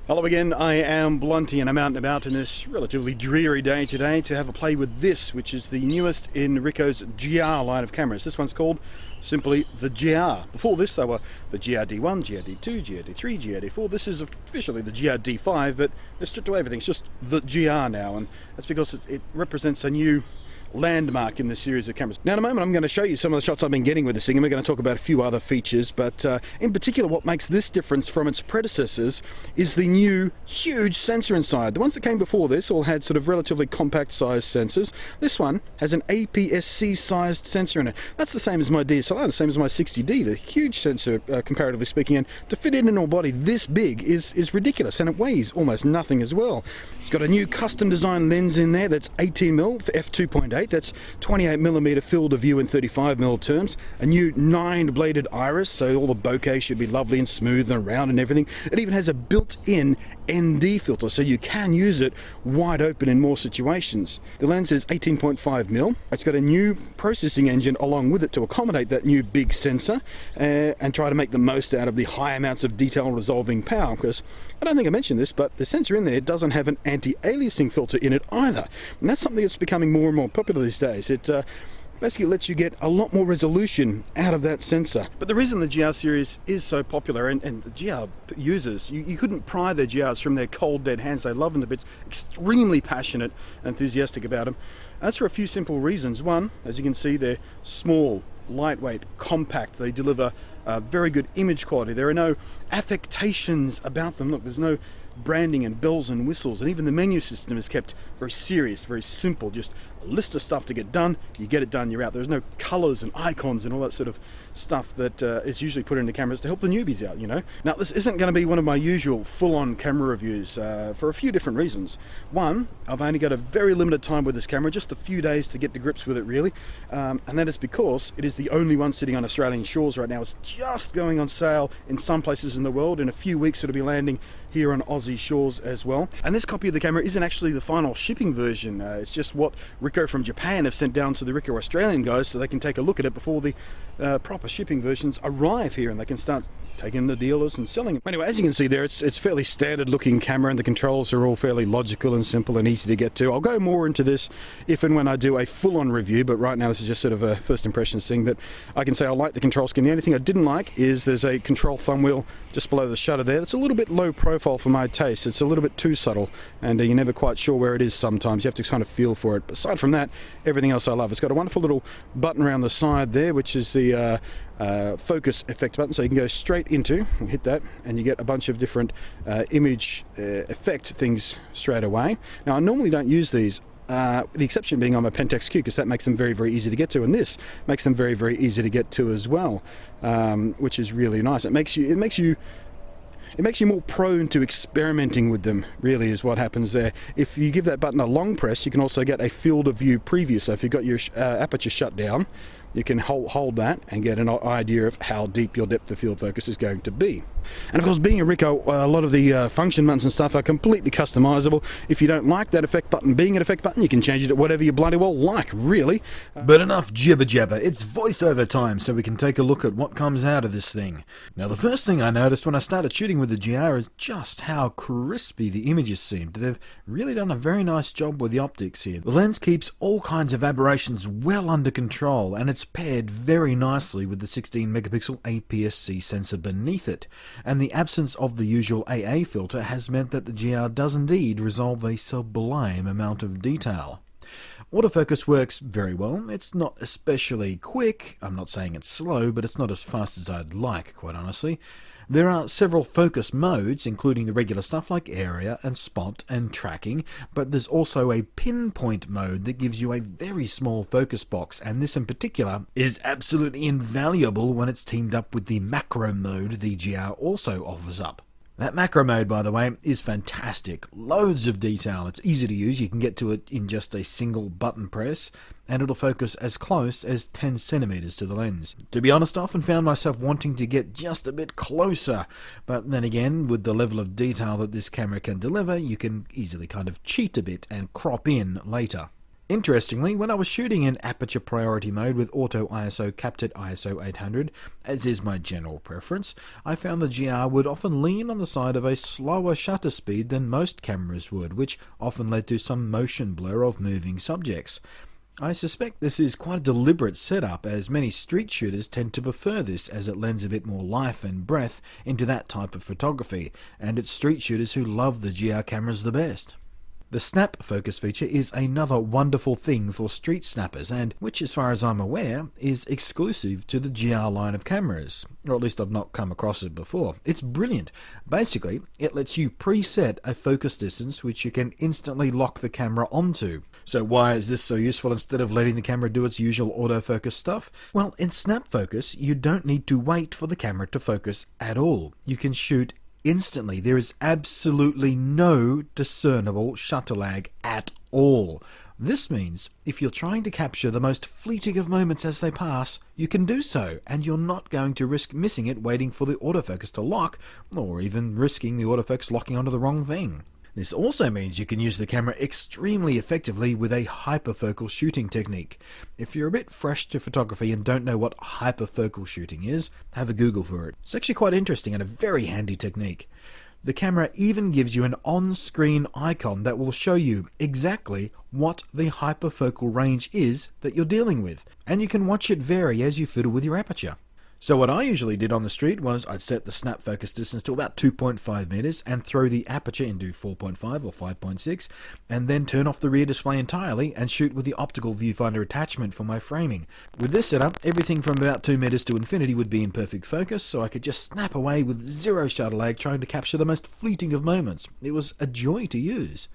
Hello again, I am Blunty and I'm out and about in this relatively dreary day today to have a play with this, which is the newest in Ricoh's GR line of cameras. This one's called simply the GR. Before this they were the GRD1, GRD2, GRD3, GRD4. This is officially the GRD5, but they've stripped away everything. It's just the GR now, and that's because it represents a new landmark in this series of cameras. Now in a moment I'm going to show you some of the shots I've been getting with this thing, and we're going to talk about a few other features, but in particular what makes this difference from its predecessors is the new huge sensor inside. The ones that came before this all had sort of relatively compact sized sensors. This one has an APS-C sized sensor in it. That's the same as my DSLR, the same as my 60D, the huge sensor comparatively speaking, and to fit it in a body this big is ridiculous, and it weighs almost nothing as well. It's got a new custom designed lens in there that's 18mm for f2.8. That's 28mm field of view in 35mm terms. A new 9-bladed iris, so all the bokeh should be lovely and smooth and round and everything. It even has a built-in ND filter, so you can use it wide open in more situations. The lens is 18.5mm. It's got a new processing engine along with it to accommodate that new big sensor and try to make the most out of the high amounts of detail resolving power, because I don't think I mentioned this, but the sensor in there doesn't have an anti-aliasing filter in it either, and that's something that's becoming more and more popular these days. It basically lets you get a lot more resolution out of that sensor. But the reason the GR series is so popular, and the GR users, you couldn't pry their GRs from their cold dead hands. They love them to bits, extremely passionate and enthusiastic about them. That's for a few simple reasons. One, as you can see, they're small, lightweight, compact. They deliver very good image quality. There are no affectations about them. Look, there's no branding and bells and whistles, and even the menu system is kept very serious, very simple. Just a list of stuff to get done, you get it done, you're out. There's no colors and icons and all that sort of stuff that is usually put into cameras to help the newbies out, you know. Now this isn't going to be one of my usual full-on camera reviews for a few different reasons. One, I've only got a very limited time with this camera, just a few days to get to grips with it really, and that is because it is the only one sitting on Australian shores right now. It's just going on sale in some places in the world. In a few weeks it'll be landing here on Aussie shores as well. And this copy of the camera isn't actually the final shipping version. It's just what Ricoh from Japan have sent down to the Ricoh Australian guys so they can take a look at it before the proper shipping versions arrive here and they can start taking the dealers and selling them. Anyway, as you can see there, it's fairly standard looking camera, and the controls are all fairly logical and simple and easy to get to. I'll go more into this if and when I do a full-on review, but right now this is just sort of a first impressions thing. But I can say I like the control scheme. The only thing I didn't like is there's a control thumb wheel just below the shutter there. That's a little bit low profile for my taste. It's a little bit too subtle, and you're never quite sure where it is sometimes. You have to kind of feel for it. But aside from that, everything else I love. It's got a wonderful little button around the side there, which is the focus effect button, so you can go straight into, hit that, and you get a bunch of different image effect things straight away. Now I normally don't use these, the exception being on my Pentax Q, because that makes them very, very easy to get to, and this makes them very, very easy to get to as well, which is really nice. It makes you more prone to experimenting with them, really, is what happens there. If you give that button a long press, you can also get a field of view preview. So if you've got your aperture shut down, you can hold that and get an idea of how deep your depth of field focus is going to be. And of course, being a Ricoh, a lot of the function buttons and stuff are completely customizable. If you don't like that effect button being an effect button, you can change it to whatever you bloody well like, really. But enough jibber jabber, it's voiceover time, so we can take a look at what comes out of this thing. Now the first thing I noticed when I started shooting with the GR is just how crispy the images seemed. They've really done a very nice job with the optics here. The lens keeps all kinds of aberrations well under control, and it's paired very nicely with the 16 megapixel APS-C sensor beneath it. And the absence of the usual AA filter has meant that the GR does indeed resolve a sublime amount of detail. Autofocus works very well. It's not especially quick. I'm not saying it's slow, but it's not as fast as I'd like, quite honestly. There are several focus modes, including the regular stuff like area and spot and tracking, but there's also a pinpoint mode that gives you a very small focus box, and this in particular is absolutely invaluable when it's teamed up with the macro mode the GR also offers up. That macro mode, by the way, is fantastic. Loads of detail. It's easy to use. You can get to it in just a single button press, and it'll focus as close as 10 centimeters to the lens. To be honest, I often found myself wanting to get just a bit closer, but then again, with the level of detail that this camera can deliver, you can easily kind of cheat a bit and crop in later. Interestingly, when I was shooting in aperture priority mode with auto ISO capped at ISO 800, as is my general preference, I found the GR would often lean on the side of a slower shutter speed than most cameras would, which often led to some motion blur of moving subjects. I suspect this is quite a deliberate setup, as many street shooters tend to prefer this, as it lends a bit more life and breath into that type of photography, and it's street shooters who love the GR cameras the best. The snap focus feature is another wonderful thing for street snappers, and which, as far as I'm aware, is exclusive to the GR line of cameras, or at least I've not come across it before. It's brilliant. Basically, it lets you preset a focus distance which you can instantly lock the camera onto. So why is this so useful instead of letting the camera do its usual autofocus stuff? Well, in snap focus, you don't need to wait for the camera to focus at all. You can shoot instantly. There is absolutely no discernible shutter lag at all. This means if you're trying to capture the most fleeting of moments as they pass, you can do so, and you're not going to risk missing it waiting for the autofocus to lock, or even risking the autofocus locking onto the wrong thing. This also means you can use the camera extremely effectively with a hyperfocal shooting technique. If you're a bit fresh to photography and don't know what hyperfocal shooting is, have a Google for it. It's actually quite interesting and a very handy technique. The camera even gives you an on-screen icon that will show you exactly what the hyperfocal range is that you're dealing with, and you can watch it vary as you fiddle with your aperture. So what I usually did on the street was I'd set the snap focus distance to about 2.5 meters and throw the aperture into 4.5 or 5.6, and then turn off the rear display entirely and shoot with the optical viewfinder attachment for my framing. With this setup, everything from about 2 meters to infinity would be in perfect focus, so I could just snap away with zero shutter lag trying to capture the most fleeting of moments. It was a joy to use.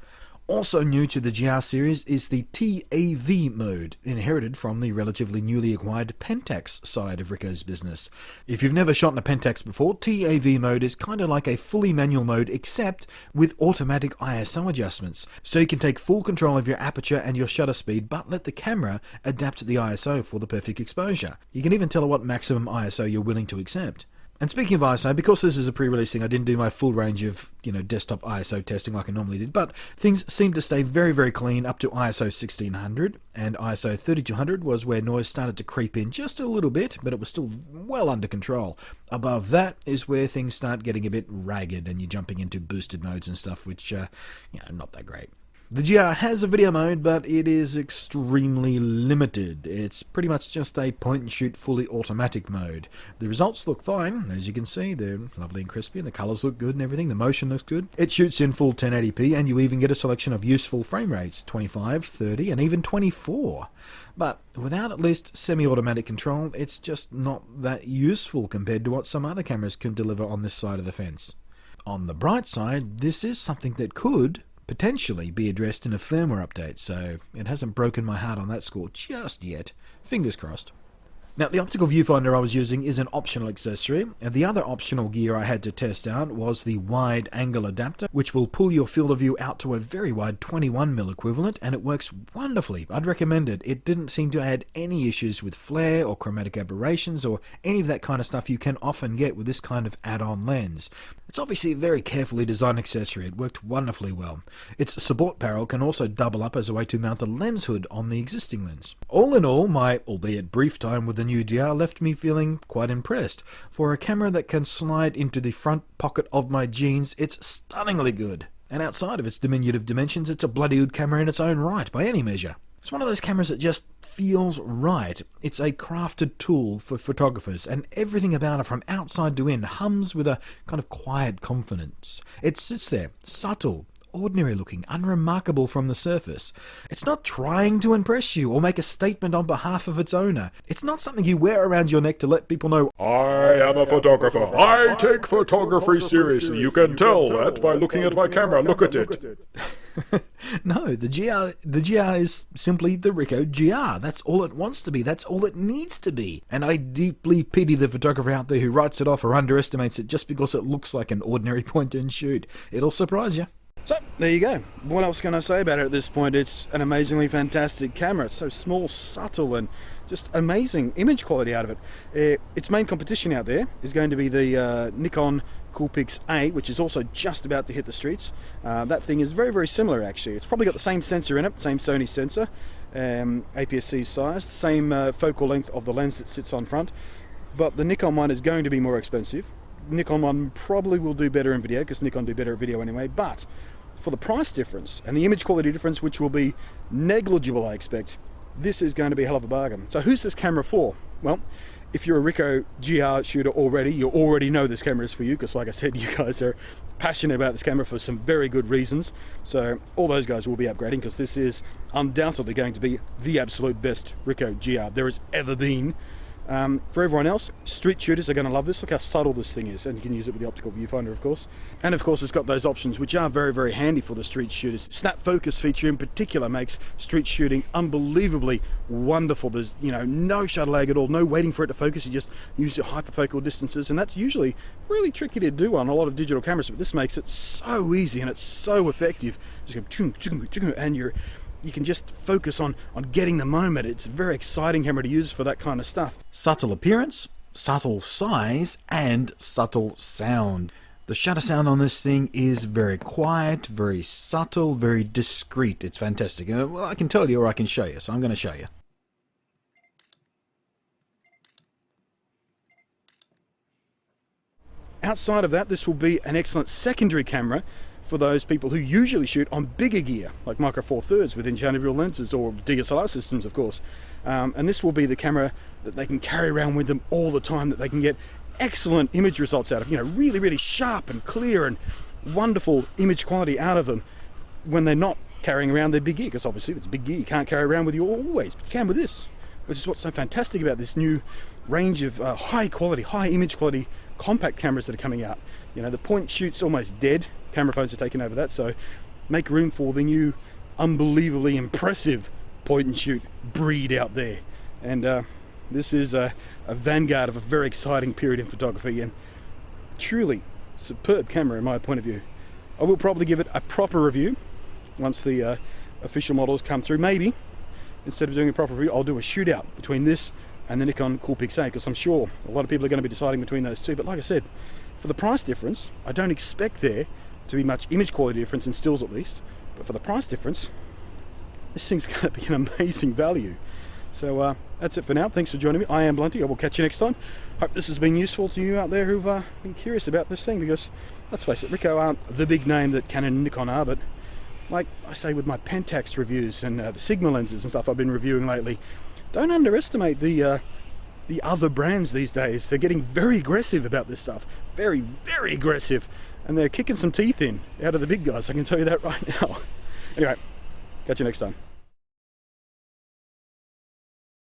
Also new to the GR series is the TAV mode, inherited from the relatively newly acquired Pentax side of Ricoh's business. If you've never shot in a Pentax before, TAV mode is kind of like a fully manual mode except with automatic ISO adjustments, so you can take full control of your aperture and your shutter speed but let the camera adapt the ISO for the perfect exposure. You can even tell it what maximum ISO you're willing to accept. And speaking of ISO, because this is a pre-release thing, I didn't do my full range of, desktop ISO testing like I normally did, but things seem to stay very, very clean up to ISO 1600, and ISO 3200 was where noise started to creep in just a little bit, but it was still well under control. Above that is where things start getting a bit ragged, and you're jumping into boosted modes and stuff, which, not that great. The GR has a video mode, but it is extremely limited. It's pretty much just a point-and-shoot fully automatic mode. The results look fine, as you can see. They're lovely and crispy, and the colours look good and everything. The motion looks good. It shoots in full 1080p, and you even get a selection of useful frame rates, 25, 30, and even 24. But without at least semi-automatic control, it's just not that useful compared to what some other cameras can deliver on this side of the fence. On the bright side, this is something that could potentially be addressed in a firmware update, so it hasn't broken my heart on that score just yet. Fingers crossed. Now, the optical viewfinder I was using is an optional accessory, and the other optional gear I had to test out was the wide angle adapter, which will pull your field of view out to a very wide 21mm equivalent, and it works wonderfully. I'd recommend it. It didn't seem to add any issues with flare or chromatic aberrations or any of that kind of stuff you can often get with this kind of add-on lens. It's obviously a very carefully designed accessory. It worked wonderfully well. Its support barrel can also double up as a way to mount a lens hood on the existing lens. All in all, my albeit brief time with the new GR left me feeling quite impressed. For a camera that can slide into the front pocket of my jeans, it's stunningly good. And outside of its diminutive dimensions, it's a bloody good camera in its own right, by any measure. It's one of those cameras that just feels right. It's a crafted tool for photographers, and everything about it from outside to in hums with a kind of quiet confidence. It sits there, subtle, ordinary looking, unremarkable from the surface. It's not trying to impress you or make a statement on behalf of its owner. It's not something you wear around your neck to let people know, I am a photographer. I take photography seriously. You can tell that by looking at my camera. Look at it. No, the GR is simply the Ricoh GR. That's all it wants to be. That's all it needs to be. And I deeply pity the photographer out there who writes it off or underestimates it just because it looks like an ordinary point-and-shoot. It'll surprise you. So, there you go. What else can I say about it at this point? It's an amazingly fantastic camera. It's so small, subtle, and just amazing image quality out of it. Its main competition out there is going to be the Nikon Coolpix A, which is also just about to hit the streets. That thing is very, very similar actually. It's probably got the same sensor in it, same Sony sensor, APS-C size, same focal length of the lens that sits on front, but the Nikon one is going to be more expensive. Nikon one probably will do better in video, because Nikon do better at video anyway, but for the price difference and the image quality difference, which will be negligible I expect, this is going to be a hell of a bargain. So who's this camera for? Well, if you're a Ricoh GR shooter already, you already know this camera is for you, because like I said, you guys are passionate about this camera for some very good reasons. So all those guys will be upgrading, because this is undoubtedly going to be the absolute best Ricoh GR there has ever been. For everyone else, street shooters are going to love this. Look how subtle this thing is, and you can use it with the optical viewfinder, of course. And of course, it's got those options which are very, very handy for the street shooters. Snap focus feature in particular makes street shooting unbelievably wonderful. There's, you know, no shutter lag at all, no waiting for it to focus. You just use your hyperfocal distances, and that's usually really tricky to do on a lot of digital cameras, but this makes it so easy and it's so effective. Just go chung, chung, chung, and you can just focus on getting the moment. It's a very exciting camera to use for that kind of stuff. Subtle appearance, subtle size, and subtle sound. The shutter sound on this thing is very quiet, very subtle, very discreet. It's fantastic. Well, I can tell you or I can show you, so I'm going to show you. Outside of that, this will be an excellent secondary camera for those people who usually shoot on bigger gear, like Micro Four Thirds with enchanted reel lenses, or DSLR systems, of course. And this will be the camera that they can carry around with them all the time, that they can get excellent image results out of, you know, really, really sharp and clear and wonderful image quality out of them when they're not carrying around their big gear, because obviously if it's big gear you can't carry around with you always, but you can with this, which is what's so fantastic about this new range of high quality, high image quality compact cameras that are coming out. You know, the point shoot's almost dead. Camera phones are taking over that, so make room for the new unbelievably impressive point and shoot breed out there. And this is a vanguard of a very exciting period in photography, and truly superb camera in my point of view. I will probably give it a proper review once the official models come through. Maybe instead of doing a proper review, I'll do a shootout between this and the Nikon Coolpix A, because I'm sure a lot of people are going to be deciding between those two. But like I said, for the price difference, I don't expect there to be much image quality difference in stills at least, but for the price difference, this thing's going to be an amazing value. So that's it for now. Thanks for joining me. I am Blunty. I will catch you next time. Hope this has been useful to you out there who've been curious about this thing, because let's face it, Ricoh aren't the big name that Canon and Nikon are, but like I say with my Pentax reviews and the Sigma lenses and stuff I've been reviewing lately, don't underestimate the other brands these days. They're getting very aggressive about this stuff. Very, very aggressive. And they're kicking some teeth in out of the big guys, I can tell you that right now. Anyway, catch you next time.